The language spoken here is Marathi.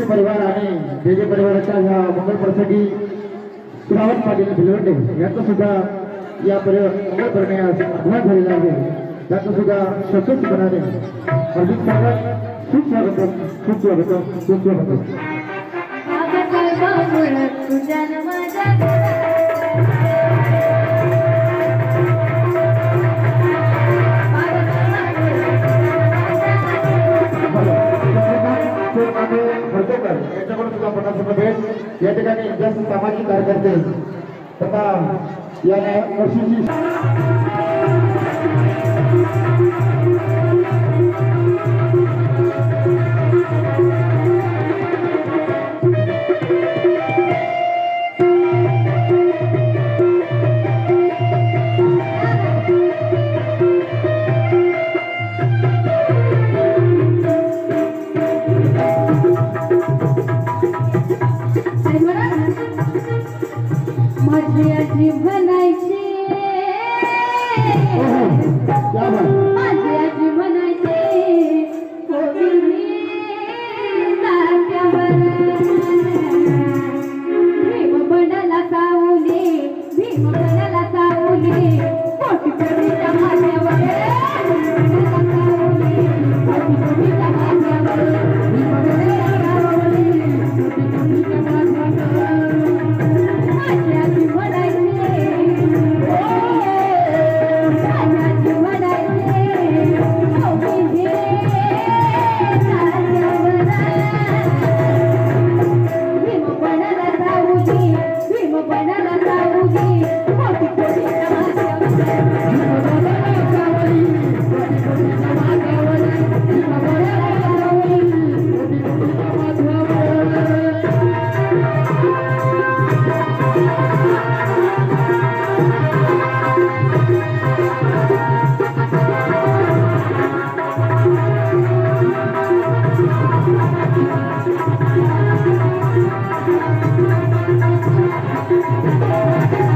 जोशी परिवार आणि बेगे परिवाराच्या ह्या मंगल प्रसंगी श्रावण पाटील भिलवंडे यांचं सुद्धा या मंगल करण्यास आव्हान झालेलं आहे. त्याचं सुद्धा सशक्तपणाने हार्दिक स्वागत, सुस्वागतम, सुस्वागतम, सुस्वागतम. याच्याकडून सुद्धा 50 भेट. या ठिकाणी जास्त सामाजिक कार्यकर्ते तथा या वर्षीची माझी आजी म्हणायची, माझी आजी म्हणायची भीम बनाला सावली, भीम बनाला सावली, कोटी कोटीच्या माझ्यावर, कोटी कोटीच्या माझ्यावर, भीम बनाला सावली, कोटी कोटीच्या माझ्यावर. माझी आजी म्हणायची, माझी म्हणायची, भीम बनाला सावली, भीम बनाला सावली, कोटी कोटीच्या माझ्यावर, भीम बनाला सावली, कोटी कोटीच्या माझ्यावर, भीम बनाला सावली, कोटी कोटीच्या माझ्यावर.